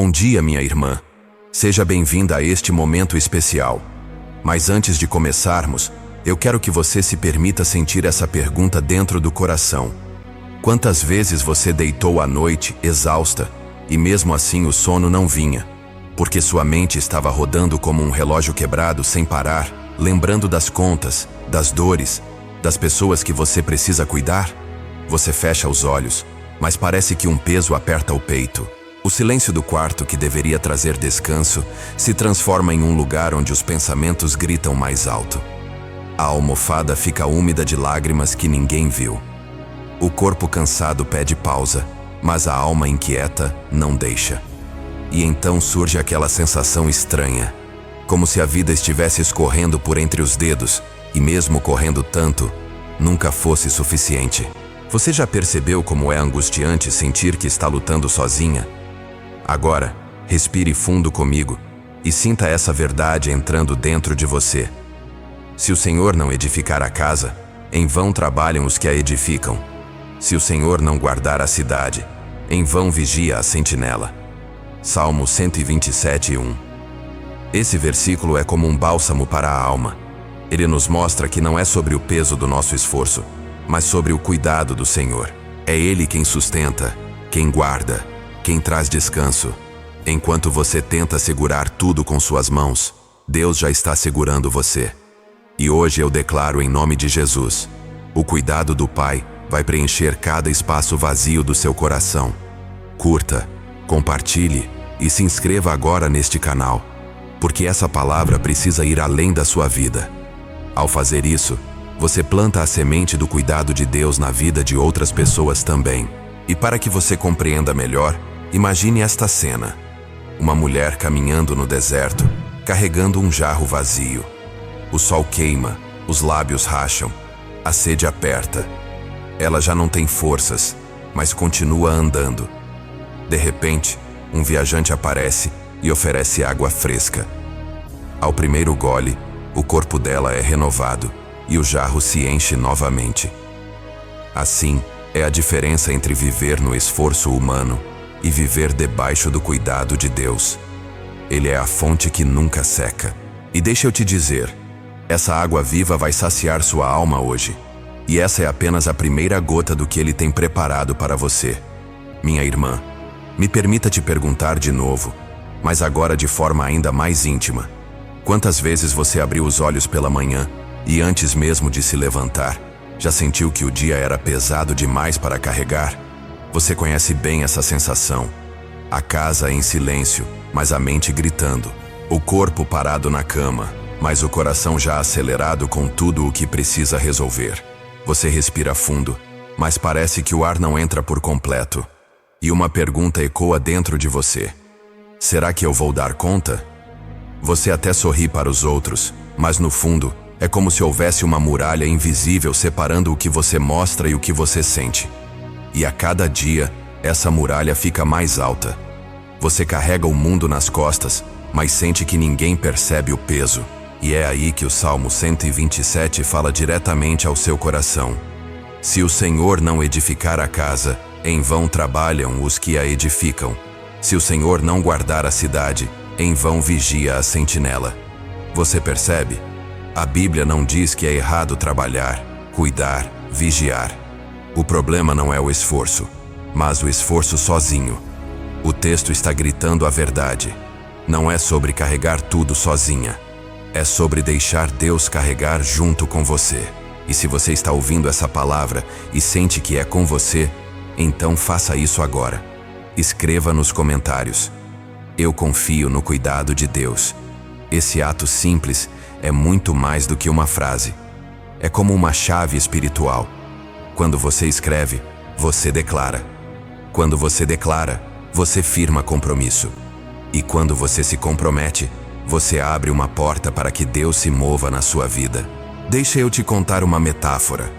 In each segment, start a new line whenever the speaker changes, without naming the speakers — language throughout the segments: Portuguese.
Bom dia, minha irmã. Seja bem-vinda a este momento especial. Mas antes de começarmos, eu quero que você se permita sentir essa pergunta dentro do coração. Quantas vezes você deitou à noite, exausta, e mesmo assim o sono não vinha? Porque sua mente estava rodando como um relógio quebrado sem parar, lembrando das contas, das dores, das pessoas que você precisa cuidar? Você fecha os olhos, mas parece que um peso aperta o peito. O silêncio do quarto, que deveria trazer descanso, se transforma em um lugar onde os pensamentos gritam mais alto. A almofada fica úmida de lágrimas que ninguém viu. O corpo cansado pede pausa, mas a alma inquieta não deixa. E então surge aquela sensação estranha, como se a vida estivesse escorrendo por entre os dedos, e mesmo correndo tanto, nunca fosse suficiente. Você já percebeu como é angustiante sentir que está lutando sozinha? Agora, respire fundo comigo e sinta essa verdade entrando dentro de você. Se o Senhor não edificar a casa, em vão trabalham os que a edificam. Se o Senhor não guardar a cidade, em vão vigia a sentinela. Salmo 127:1. Esse versículo é como um bálsamo para a alma. Ele nos mostra que não é sobre o peso do nosso esforço, mas sobre o cuidado do Senhor. É Ele quem sustenta, quem guarda, quem traz descanso. Enquanto você tenta segurar tudo com suas mãos, Deus já está segurando você. E hoje eu declaro em nome de Jesus: o cuidado do Pai vai preencher cada espaço vazio do seu coração. Curta, compartilhe e se inscreva agora neste canal, porque essa palavra precisa ir além da sua vida. Ao fazer isso, você planta a semente do cuidado de Deus na vida de outras pessoas também. E para que você compreenda melhor, imagine esta cena: uma mulher caminhando no deserto, carregando um jarro vazio. O sol queima, os lábios racham, a sede aperta. Ela já não tem forças, mas continua andando. De repente, um viajante aparece e oferece água fresca. Ao primeiro gole, o corpo dela é renovado e o jarro se enche novamente. Assim, é a diferença entre viver no esforço humano e viver debaixo do cuidado de Deus. Ele é a fonte que nunca seca. E deixa eu te dizer, essa água viva vai saciar sua alma hoje. E essa é apenas a primeira gota do que Ele tem preparado para você. Minha irmã, me permita te perguntar de novo, mas agora de forma ainda mais íntima. Quantas vezes você abriu os olhos pela manhã e antes mesmo de se levantar, já sentiu que o dia era pesado demais para carregar? Você conhece bem essa sensação. A casa em silêncio, mas a mente gritando. O corpo parado na cama, mas o coração já acelerado com tudo o que precisa resolver. Você respira fundo, mas parece que o ar não entra por completo. E uma pergunta ecoa dentro de você: será que eu vou dar conta? Você até sorri para os outros, mas no fundo, é como se houvesse uma muralha invisível separando o que você mostra e o que você sente. E a cada dia, essa muralha fica mais alta. Você carrega o mundo nas costas, mas sente que ninguém percebe o peso. E é aí que o Salmo 127 fala diretamente ao seu coração. Se o Senhor não edificar a casa, em vão trabalham os que a edificam. Se o Senhor não guardar a cidade, em vão vigia a sentinela. Você percebe? A Bíblia não diz que é errado trabalhar, cuidar, vigiar. O problema não é o esforço, mas o esforço sozinho. O texto está gritando a verdade. Não é sobre carregar tudo sozinha. É sobre deixar Deus carregar junto com você. E se você está ouvindo essa palavra e sente que é com você, então faça isso agora. Escreva nos comentários: eu confio no cuidado de Deus. Esse ato simples é muito mais do que uma frase. É como uma chave espiritual. Quando você escreve, você declara. Quando você declara, você firma compromisso. E quando você se compromete, você abre uma porta para que Deus se mova na sua vida. Deixa eu te contar uma metáfora.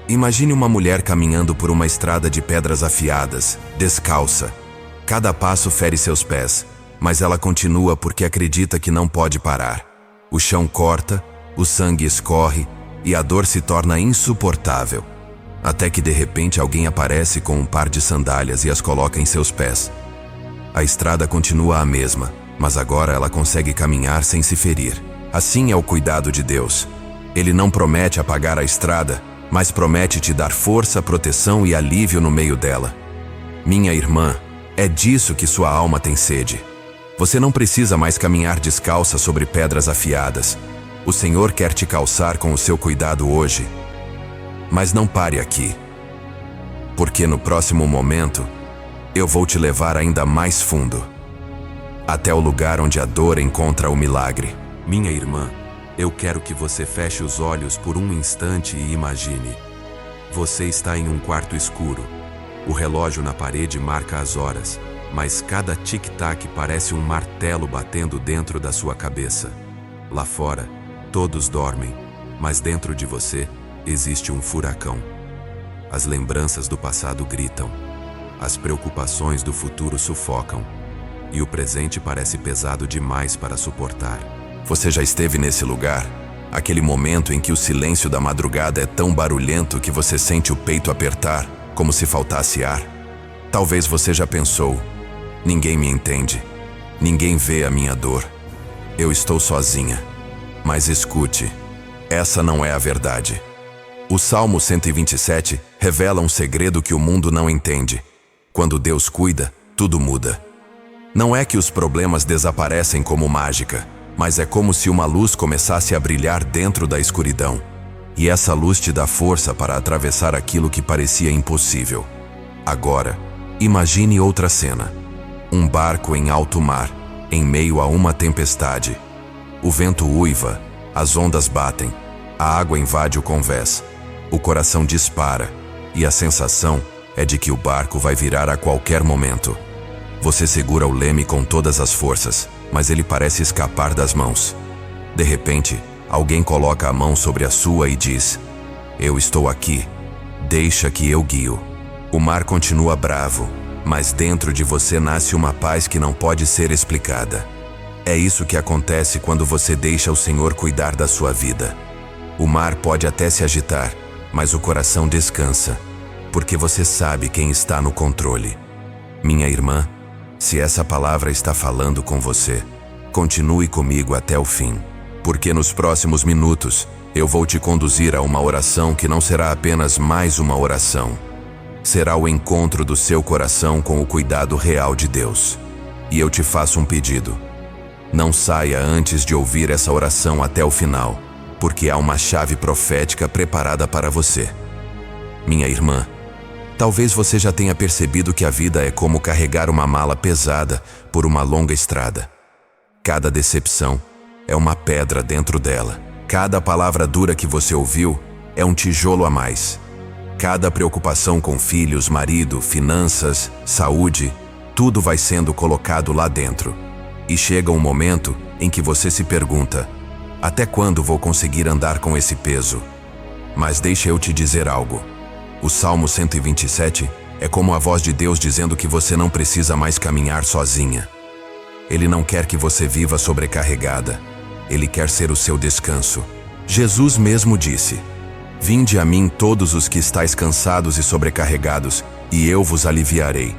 Imagine uma mulher caminhando por uma estrada de pedras afiadas, descalça. Cada passo fere seus pés, mas ela continua porque acredita que não pode parar. O chão corta, o sangue escorre e a dor se torna insuportável. Até que de repente alguém aparece com um par de sandálias e as coloca em seus pés. A estrada continua a mesma, mas agora ela consegue caminhar sem se ferir. Assim é o cuidado de Deus. Ele não promete apagar a estrada, mas promete te dar força, proteção e alívio no meio dela. Minha irmã, é disso que sua alma tem sede. Você não precisa mais caminhar descalça sobre pedras afiadas. O Senhor quer te calçar com o seu cuidado hoje. Mas não pare aqui, porque no próximo momento, eu vou te levar ainda mais fundo, até o lugar onde a dor encontra o milagre. Minha irmã, eu quero que você feche os olhos por um instante e imagine. Você está em um quarto escuro. O relógio na parede marca as horas, mas cada tic-tac parece um martelo batendo dentro da sua cabeça. Lá fora, todos dormem, mas dentro de você existe um furacão. As lembranças do passado gritam. As preocupações do futuro sufocam. E o presente parece pesado demais para suportar. Você já esteve nesse lugar? Aquele momento em que o silêncio da madrugada é tão barulhento que você sente o peito apertar, como se faltasse ar? Talvez você já pensou: ninguém me entende. Ninguém vê a minha dor. Eu estou sozinha. Mas escute, essa não é a verdade. O Salmo 127 revela um segredo que o mundo não entende. Quando Deus cuida, tudo muda. Não é que os problemas desaparecem como mágica, mas é como se uma luz começasse a brilhar dentro da escuridão. E essa luz te dá força para atravessar aquilo que parecia impossível. Agora, imagine outra cena. Um barco em alto mar, em meio a uma tempestade. O vento uiva, as ondas batem, a água invade o convés, o coração dispara, e a sensação é de que o barco vai virar a qualquer momento. Você segura o leme com todas as forças, mas ele parece escapar das mãos. De repente, alguém coloca a mão sobre a sua e diz: "Eu estou aqui, deixa que eu guio." O mar continua bravo, mas dentro de você nasce uma paz que não pode ser explicada. É isso que acontece quando você deixa o Senhor cuidar da sua vida. O mar pode até se agitar, mas o coração descansa, porque você sabe quem está no controle. Minha irmã, se essa palavra está falando com você, continue comigo até o fim, porque nos próximos minutos eu vou te conduzir a uma oração que não será apenas mais uma oração. Será o encontro do seu coração com o cuidado real de Deus. E eu te faço um pedido. Não saia antes de ouvir essa oração até o final, porque há uma chave profética preparada para você. Minha irmã, talvez você já tenha percebido que a vida é como carregar uma mala pesada por uma longa estrada. Cada decepção é uma pedra dentro dela. Cada palavra dura que você ouviu é um tijolo a mais. Cada preocupação com filhos, marido, finanças, saúde, tudo vai sendo colocado lá dentro. E chega um momento em que você se pergunta: até quando vou conseguir andar com esse peso? Mas deixa eu te dizer algo. O Salmo 127 é como a voz de Deus dizendo que você não precisa mais caminhar sozinha. Ele não quer que você viva sobrecarregada. Ele quer ser o seu descanso. Jesus mesmo disse: "Vinde a mim todos os que estáis cansados e sobrecarregados, e eu vos aliviarei."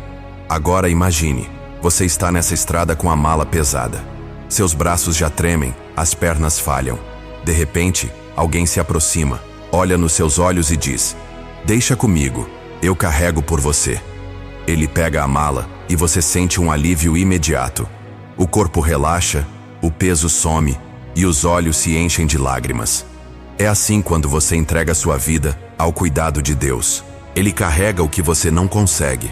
Agora imagine, você está nessa estrada com a mala pesada. Seus braços já tremem, as pernas falham. De repente, alguém se aproxima, olha nos seus olhos e diz: "Deixa comigo, eu carrego por você." Ele pega a mala e você sente um alívio imediato. O corpo relaxa, o peso some e os olhos se enchem de lágrimas. É assim quando você entrega sua vida ao cuidado de Deus. Ele carrega o que você não consegue.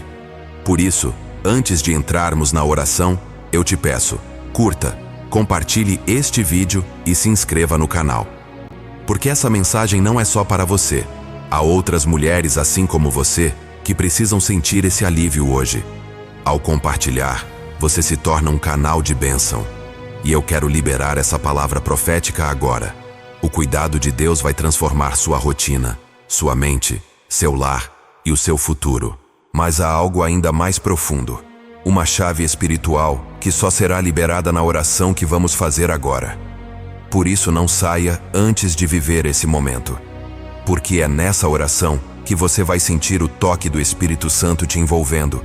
Por isso, antes de entrarmos na oração, eu te peço: curta, compartilhe este vídeo e se inscreva no canal. Porque essa mensagem não é só para você. Há outras mulheres assim como você que precisam sentir esse alívio hoje. Ao compartilhar, você se torna um canal de bênção. E eu quero liberar essa palavra profética agora. O cuidado de Deus vai transformar sua rotina, sua mente, seu lar e o seu futuro. Mas há algo ainda mais profundo. Uma chave espiritual que só será liberada na oração que vamos fazer agora. Por isso não saia antes de viver esse momento. Porque é nessa oração que você vai sentir o toque do Espírito Santo te envolvendo.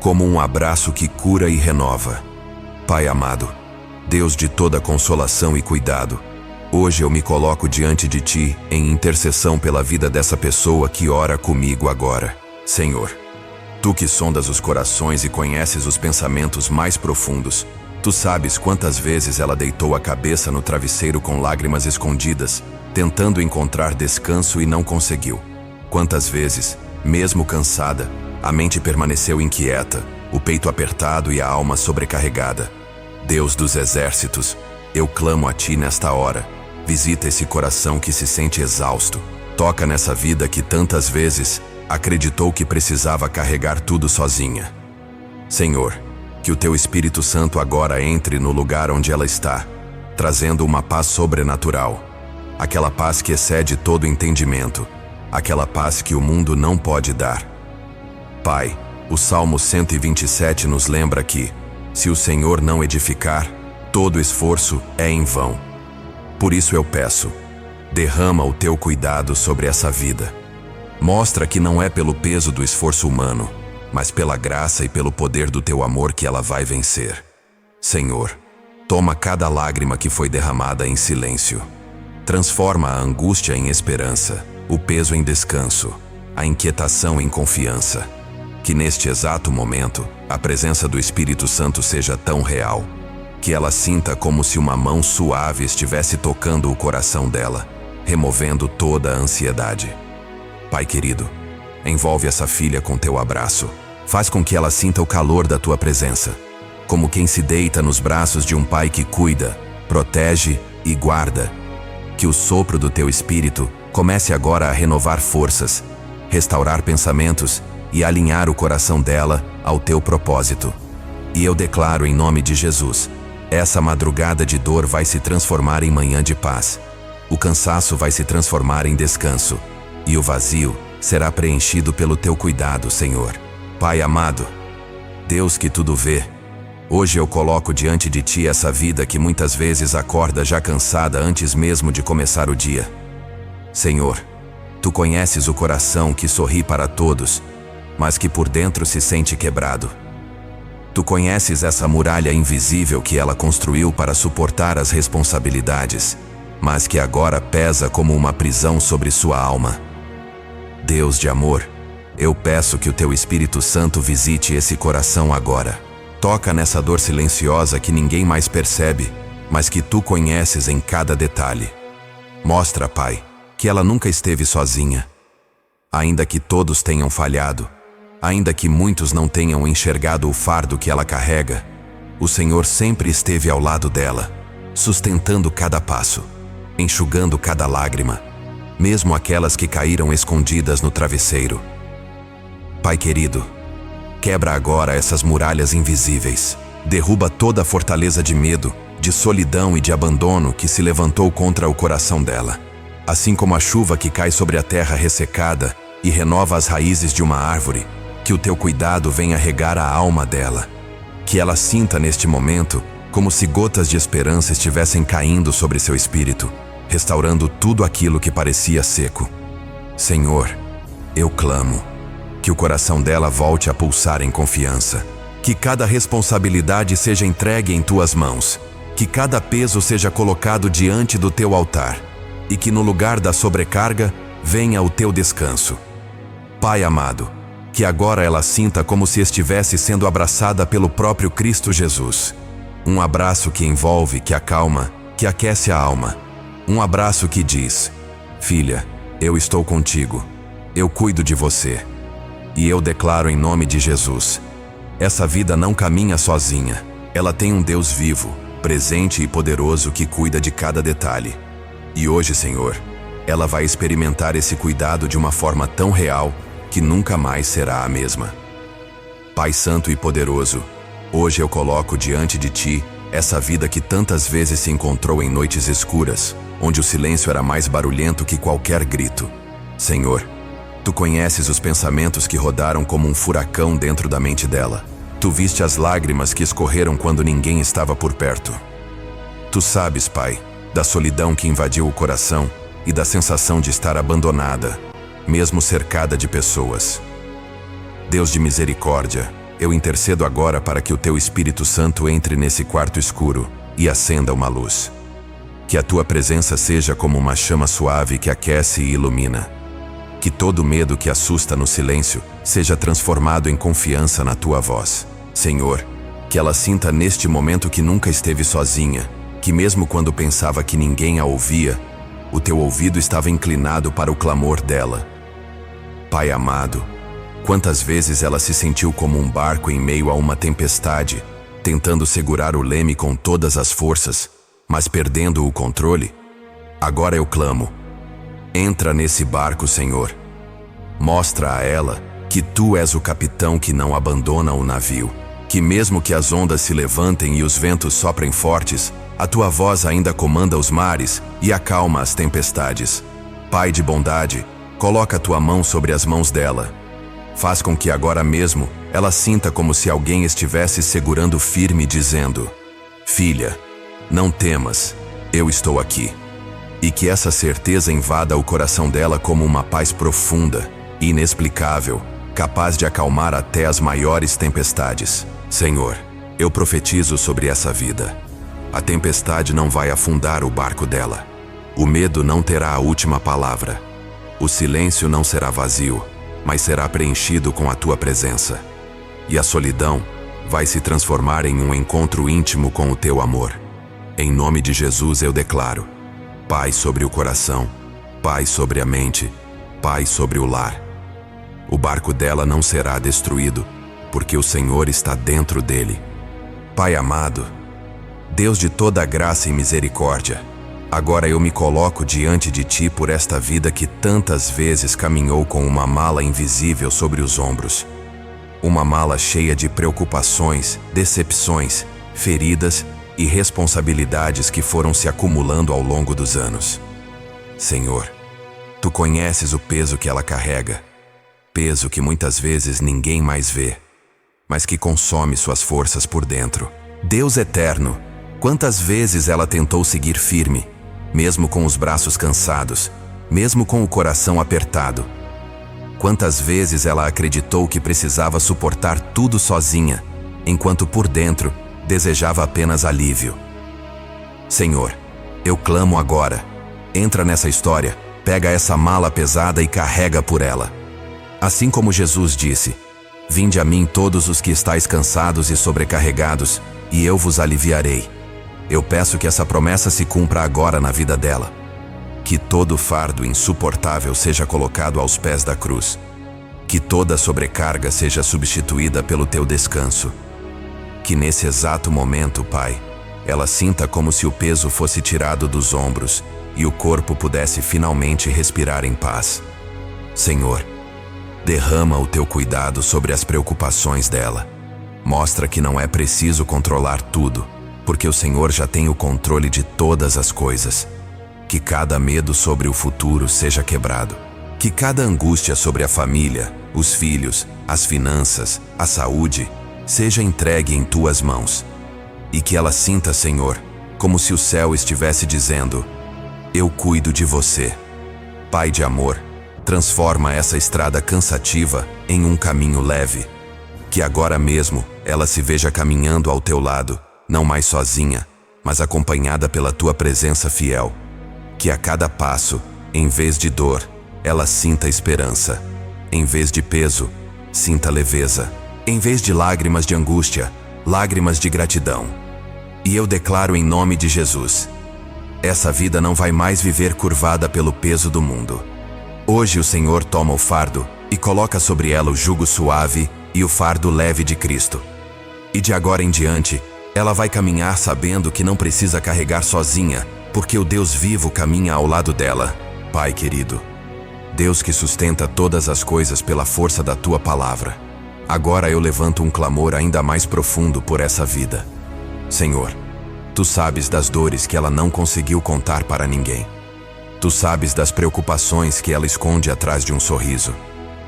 como um abraço que cura e renova. Pai amado, Deus de toda consolação e cuidado, hoje eu me coloco diante de Ti em intercessão pela vida dessa pessoa que ora comigo agora. Senhor, Tu que sondas os corações e conheces os pensamentos mais profundos, Tu sabes quantas vezes ela deitou a cabeça no travesseiro com lágrimas escondidas, tentando encontrar descanso e não conseguiu. Quantas vezes, mesmo cansada, a mente permaneceu inquieta, o peito apertado e a alma sobrecarregada. Deus dos exércitos, eu clamo a Ti nesta hora. Visita esse coração que se sente exausto. Toca nessa vida que tantas vezes acreditou que precisava carregar tudo sozinha. Senhor, que o Teu Espírito Santo agora entre no lugar onde ela está, trazendo uma paz sobrenatural. Aquela paz que excede todo entendimento. Aquela paz que o mundo não pode dar. Pai, o Salmo 127 nos lembra que, se o Senhor não edificar, todo esforço é em vão. Por isso eu peço, derrama o Teu cuidado sobre essa vida. Mostra que não é pelo peso do esforço humano, mas pela graça e pelo poder do Teu amor que ela vai vencer. Senhor, toma cada lágrima que foi derramada em silêncio. Transforma a angústia em esperança, o peso em descanso, a inquietação em confiança. Que neste exato momento, a presença do Espírito Santo seja tão real, que ela sinta como se uma mão suave estivesse tocando o coração dela, removendo toda a ansiedade. Pai querido, envolve essa filha com Teu abraço. Faz com que ela sinta o calor da Tua presença, como quem se deita nos braços de um pai que cuida, protege e guarda. Que o sopro do Teu Espírito comece agora a renovar forças, restaurar pensamentos e alinhar o coração dela ao Teu propósito. E eu declaro em nome de Jesus, essa madrugada de dor vai se transformar em manhã de paz. O cansaço vai se transformar em descanso. E o vazio será preenchido pelo Teu cuidado, Senhor. Pai amado, Deus que tudo vê, hoje eu coloco diante de Ti essa vida que muitas vezes acorda já cansada antes mesmo de começar o dia. Senhor, Tu conheces o coração que sorri para todos, mas que por dentro se sente quebrado. Tu conheces essa muralha invisível que ela construiu para suportar as responsabilidades, mas que agora pesa como uma prisão sobre sua alma. Deus de amor, eu peço que o Teu Espírito Santo visite esse coração agora. Toca nessa dor silenciosa que ninguém mais percebe, mas que Tu conheces em cada detalhe. Mostra, Pai, que ela nunca esteve sozinha. Ainda que todos tenham falhado, ainda que muitos não tenham enxergado o fardo que ela carrega, o Senhor sempre esteve ao lado dela, sustentando cada passo, enxugando cada lágrima, mesmo aquelas que caíram escondidas no travesseiro. Pai querido, quebra agora essas muralhas invisíveis, derruba toda a fortaleza de medo, de solidão e de abandono que se levantou contra o coração dela. Assim como a chuva que cai sobre a terra ressecada e renova as raízes de uma árvore, que o Teu cuidado venha regar a alma dela. Que ela sinta neste momento como se gotas de esperança estivessem caindo sobre seu espírito, restaurando tudo aquilo que parecia seco. Senhor, eu clamo que o coração dela volte a pulsar em confiança, que cada responsabilidade seja entregue em Tuas mãos, que cada peso seja colocado diante do Teu altar, e que no lugar da sobrecarga venha o Teu descanso. Pai amado, que agora ela sinta como se estivesse sendo abraçada pelo próprio Cristo Jesus. Um abraço que envolve, que acalma, que aquece a alma. Um abraço que diz: filha, eu estou contigo, eu cuido de você. E eu declaro em nome de Jesus, essa vida não caminha sozinha. Ela tem um Deus vivo, presente e poderoso que cuida de cada detalhe. E hoje, Senhor, ela vai experimentar esse cuidado de uma forma tão real que nunca mais será a mesma. Pai Santo e Poderoso, hoje eu coloco diante de Ti essa vida que tantas vezes se encontrou em noites escuras, onde o silêncio era mais barulhento que qualquer grito. Senhor, Tu conheces os pensamentos que rodaram como um furacão dentro da mente dela. Tu viste as lágrimas que escorreram quando ninguém estava por perto. Tu sabes, Pai, da solidão que invadiu o coração e da sensação de estar abandonada, mesmo cercada de pessoas. Deus de misericórdia, eu intercedo agora para que o teu Espírito Santo entre nesse quarto escuro e acenda uma luz. Que a tua presença seja como uma chama suave que aquece e ilumina. Que todo medo que assusta no silêncio seja transformado em confiança na tua voz. Senhor, que ela sinta neste momento que nunca esteve sozinha, que mesmo quando pensava que ninguém a ouvia, o teu ouvido estava inclinado para o clamor dela. Pai amado, quantas vezes ela se sentiu como um barco em meio a uma tempestade, tentando segurar o leme com todas as forças, mas perdendo o controle? Agora eu clamo: entra nesse barco, Senhor. Mostra a ela que tu és o capitão que não abandona o navio, que mesmo que as ondas se levantem e os ventos soprem fortes, a tua voz ainda comanda os mares e acalma as tempestades. Pai de bondade, coloca a tua mão sobre as mãos dela. Faz com que agora mesmo ela sinta como se alguém estivesse segurando firme, dizendo: filha, não temas, eu estou aqui. E que essa certeza invada o coração dela como uma paz profunda, inexplicável, capaz de acalmar até as maiores tempestades. Senhor, eu profetizo sobre essa vida. A tempestade não vai afundar o barco dela. O medo não terá a última palavra. O silêncio não será vazio, mas será preenchido com a tua presença. E a solidão vai se transformar em um encontro íntimo com o teu amor. Em nome de Jesus eu declaro: paz sobre o coração, paz sobre a mente, paz sobre o lar. O barco dela não será destruído, porque o Senhor está dentro dele. Pai amado, Deus de toda graça e misericórdia, agora eu me coloco diante de ti por esta vida que tantas vezes caminhou com uma mala invisível sobre os ombros. Uma mala cheia de preocupações, decepções, feridas e responsabilidades que foram se acumulando ao longo dos anos. Senhor, tu conheces o peso que ela carrega, peso que muitas vezes ninguém mais vê, mas que consome suas forças por dentro. Deus eterno, quantas vezes ela tentou seguir firme, mesmo com os braços cansados, mesmo com o coração apertado. Quantas vezes ela acreditou que precisava suportar tudo sozinha, enquanto por dentro desejava apenas alívio. Senhor, eu clamo agora. Entra nessa história, pega essa mala pesada e carrega por ela. Assim como Jesus disse: vinde a mim todos os que estáis cansados e sobrecarregados, e eu vos aliviarei. Eu peço que essa promessa se cumpra agora na vida dela. Que todo fardo insuportável seja colocado aos pés da cruz. Que toda sobrecarga seja substituída pelo teu descanso. Que nesse exato momento, Pai, ela sinta como se o peso fosse tirado dos ombros e o corpo pudesse finalmente respirar em paz. Senhor, derrama o teu cuidado sobre as preocupações dela. Mostra que não é preciso controlar tudo, porque o Senhor já tem o controle de todas as coisas. Que cada medo sobre o futuro seja quebrado. Que cada angústia sobre a família, os filhos, as finanças, a saúde, seja entregue em tuas mãos. E que ela sinta, Senhor, como se o céu estivesse dizendo: eu cuido de você. Pai de amor, transforma essa estrada cansativa em um caminho leve. Que agora mesmo ela se veja caminhando ao teu lado, não mais sozinha, mas acompanhada pela tua presença fiel. Que a cada passo, em vez de dor, ela sinta esperança. Em vez de peso, sinta leveza. Em vez de lágrimas de angústia, lágrimas de gratidão. E eu declaro em nome de Jesus: essa vida não vai mais viver curvada pelo peso do mundo. Hoje o Senhor toma o fardo e coloca sobre ela o jugo suave e o fardo leve de Cristo. E de agora em diante, ela vai caminhar sabendo que não precisa carregar sozinha, porque o Deus vivo caminha ao lado dela. Pai querido, Deus que sustenta todas as coisas pela força da tua palavra, agora eu levanto um clamor ainda mais profundo por essa vida. Senhor, tu sabes das dores que ela não conseguiu contar para ninguém. Tu sabes das preocupações que ela esconde atrás de um sorriso.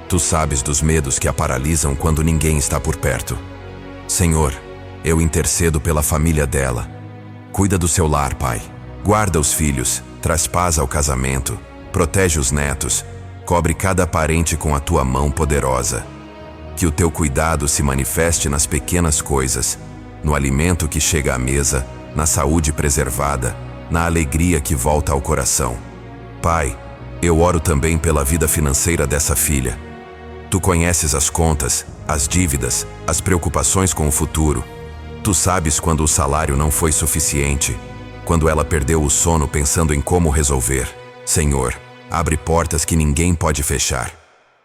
Tu sabes dos medos que a paralisam quando ninguém está por perto. Senhor, eu intercedo pela família dela. Cuida do seu lar, Pai. Guarda os filhos, traz paz ao casamento, protege os netos, cobre cada parente com a tua mão poderosa. Que o teu cuidado se manifeste nas pequenas coisas, no alimento que chega à mesa, na saúde preservada, na alegria que volta ao coração. Pai, eu oro também pela vida financeira dessa filha. Tu conheces as contas, as dívidas, as preocupações com o futuro. Tu sabes quando o salário não foi suficiente, quando ela perdeu o sono pensando em como resolver. Senhor, abre portas que ninguém pode fechar.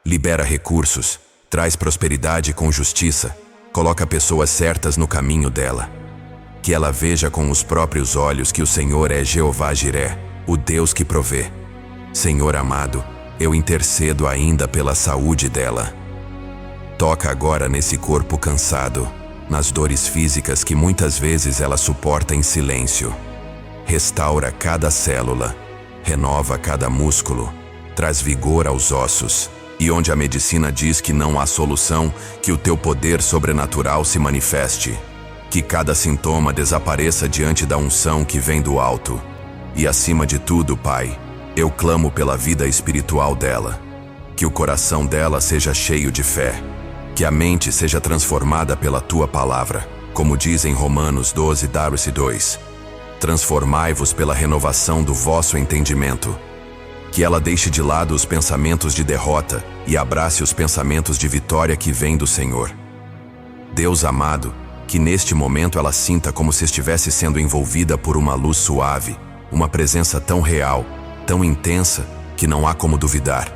Libera recursos, traz prosperidade com justiça, coloca pessoas certas no caminho dela. Que ela veja com os próprios olhos que o Senhor é Jeová Jiré, o Deus que provê. Senhor amado, eu intercedo ainda pela saúde dela. Toca agora nesse corpo cansado, nas dores físicas que muitas vezes ela suporta em silêncio. Restaura cada célula, renova cada músculo, traz vigor aos ossos. E onde a medicina diz que não há solução, que o teu poder sobrenatural se manifeste. Que cada sintoma desapareça diante da unção que vem do alto. E acima de tudo, Pai, eu clamo pela vida espiritual dela. Que o coração dela seja cheio de fé. Que a mente seja transformada pela tua palavra. Como diz em Romanos 12:2. Transformai-vos pela renovação do vosso entendimento. Que ela deixe de lado os pensamentos de derrota e abrace os pensamentos de vitória que vêm do Senhor. Deus amado, que neste momento ela sinta como se estivesse sendo envolvida por uma luz suave, uma presença tão real, tão intensa, que não há como duvidar.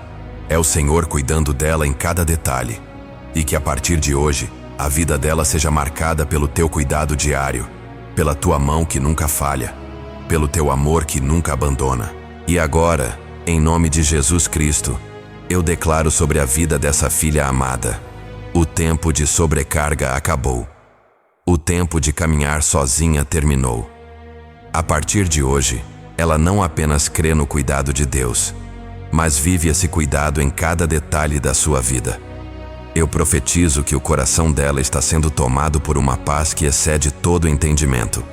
É o Senhor cuidando dela em cada detalhe. E que a partir de hoje, a vida dela seja marcada pelo teu cuidado diário, pela tua mão que nunca falha, pelo teu amor que nunca abandona. E agora, em nome de Jesus Cristo, eu declaro sobre a vida dessa filha amada: o tempo de sobrecarga acabou. O tempo de caminhar sozinha terminou. A partir de hoje, ela não apenas crê no cuidado de Deus, mas vive esse cuidado em cada detalhe da sua vida. Eu profetizo que o coração dela está sendo tomado por uma paz que excede todo entendimento.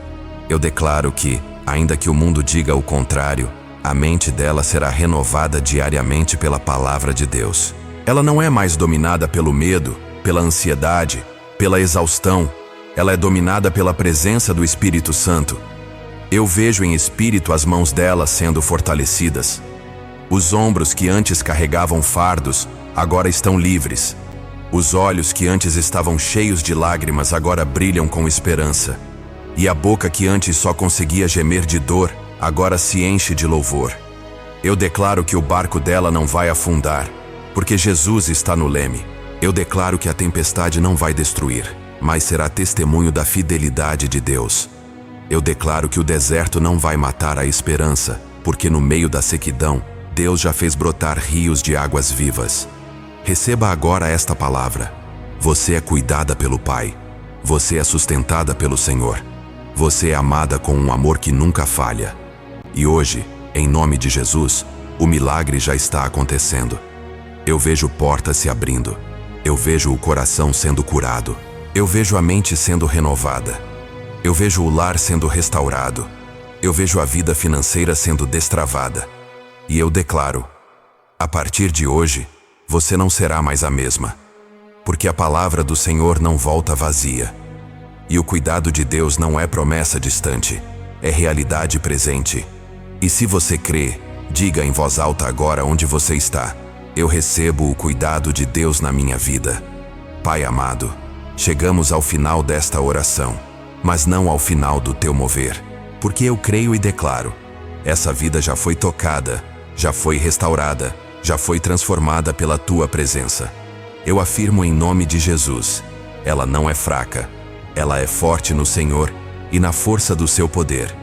Eu declaro que, ainda que o mundo diga o contrário, a mente dela será renovada diariamente pela palavra de Deus. Ela não é mais dominada pelo medo, pela ansiedade, pela exaustão. Ela é dominada pela presença do Espírito Santo. Eu vejo em espírito as mãos dela sendo fortalecidas. Os ombros que antes carregavam fardos, agora estão livres. Os olhos que antes estavam cheios de lágrimas agora brilham com esperança. E a boca que antes só conseguia gemer de dor, agora se enche de louvor. Eu declaro que o barco dela não vai afundar, porque Jesus está no leme. Eu declaro que a tempestade não vai destruir, mas será testemunho da fidelidade de Deus. Eu declaro que o deserto não vai matar a esperança, porque no meio da sequidão, Deus já fez brotar rios de águas vivas. Receba agora esta palavra. Você é cuidada pelo Pai. Você é sustentada pelo Senhor. Você é amada com um amor que nunca falha. E hoje, em nome de Jesus, o milagre já está acontecendo. Eu vejo portas se abrindo. Eu vejo o coração sendo curado. Eu vejo a mente sendo renovada. Eu vejo o lar sendo restaurado. Eu vejo a vida financeira sendo destravada. E eu declaro: a partir de hoje, você não será mais a mesma. Porque a palavra do Senhor não volta vazia. E o cuidado de Deus não é promessa distante, é realidade presente. E se você crê, diga em voz alta agora onde você está: eu recebo o cuidado de Deus na minha vida. Pai amado, chegamos ao final desta oração, mas não ao final do teu mover, porque eu creio e declaro: essa vida já foi tocada, já foi restaurada, já foi transformada pela tua presença. Eu afirmo em nome de Jesus: ela não é fraca, ela é forte no Senhor e na força do seu poder.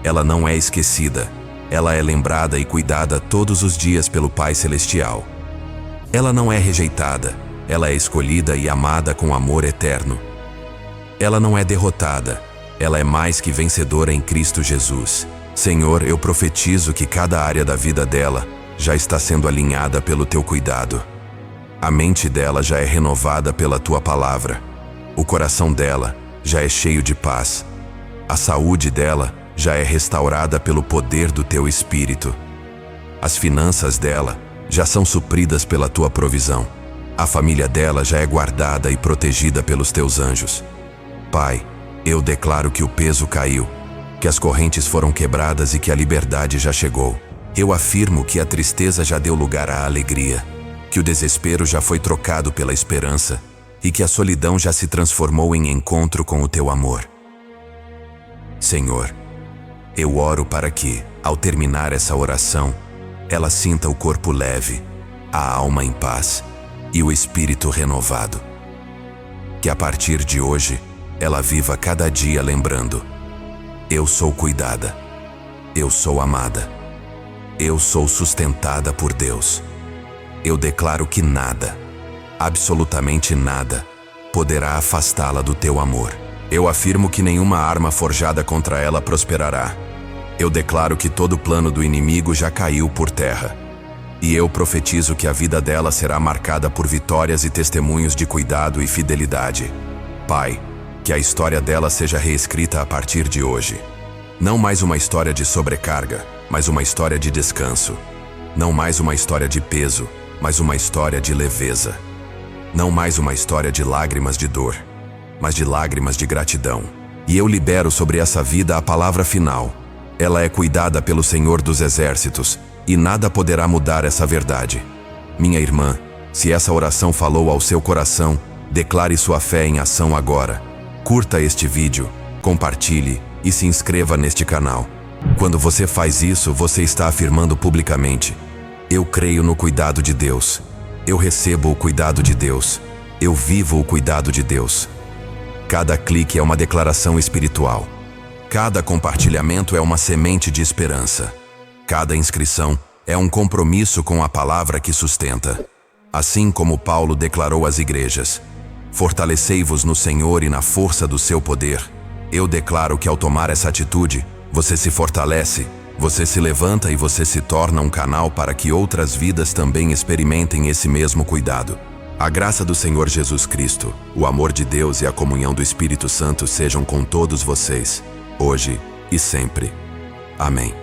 Ela não é esquecida, ela é lembrada e cuidada todos os dias pelo Pai Celestial. Ela não é rejeitada, ela é escolhida e amada com amor eterno. Ela não é derrotada, ela é mais que vencedora em Cristo Jesus. Senhor, eu profetizo que cada área da vida dela já está sendo alinhada pelo teu cuidado. A mente dela já é renovada pela tua palavra. O coração dela já é cheio de paz. A saúde dela já é restaurada pelo poder do teu Espírito. As finanças dela já são supridas pela tua provisão. A família dela já é guardada e protegida pelos teus anjos. Pai, eu declaro que o peso caiu, que as correntes foram quebradas e que a liberdade já chegou. Eu afirmo que a tristeza já deu lugar à alegria, que o desespero já foi trocado pela esperança e que a solidão já se transformou em encontro com o teu amor. Senhor, eu oro para que, ao terminar essa oração, ela sinta o corpo leve, a alma em paz e o espírito renovado. Que a partir de hoje, ela viva cada dia lembrando: eu sou cuidada, eu sou amada, eu sou sustentada por Deus. Eu declaro que nada, absolutamente nada, poderá afastá-la do teu amor. Eu afirmo que nenhuma arma forjada contra ela prosperará. Eu declaro que todo plano do inimigo já caiu por terra. E eu profetizo que a vida dela será marcada por vitórias e testemunhos de cuidado e fidelidade. Pai, que a história dela seja reescrita a partir de hoje. Não mais uma história de sobrecarga, mas uma história de descanso. Não mais uma história de peso, mas uma história de leveza. Não mais uma história de lágrimas de dor, mas de lágrimas de gratidão. E eu libero sobre essa vida a palavra final. Ela é cuidada pelo Senhor dos Exércitos, e nada poderá mudar essa verdade. Minha irmã, se essa oração falou ao seu coração, declare sua fé em ação agora. Curta este vídeo, compartilhe e se inscreva neste canal. Quando você faz isso, você está afirmando publicamente: eu creio no cuidado de Deus. Eu recebo o cuidado de Deus. Eu vivo o cuidado de Deus. Cada clique é uma declaração espiritual. Cada compartilhamento é uma semente de esperança. Cada inscrição é um compromisso com a palavra que sustenta. Assim como Paulo declarou às igrejas: fortalecei-vos no Senhor e na força do seu poder. Eu declaro que ao tomar essa atitude, você se fortalece, você se levanta e você se torna um canal para que outras vidas também experimentem esse mesmo cuidado. A graça do Senhor Jesus Cristo, o amor de Deus e a comunhão do Espírito Santo sejam com todos vocês, hoje e sempre. Amém.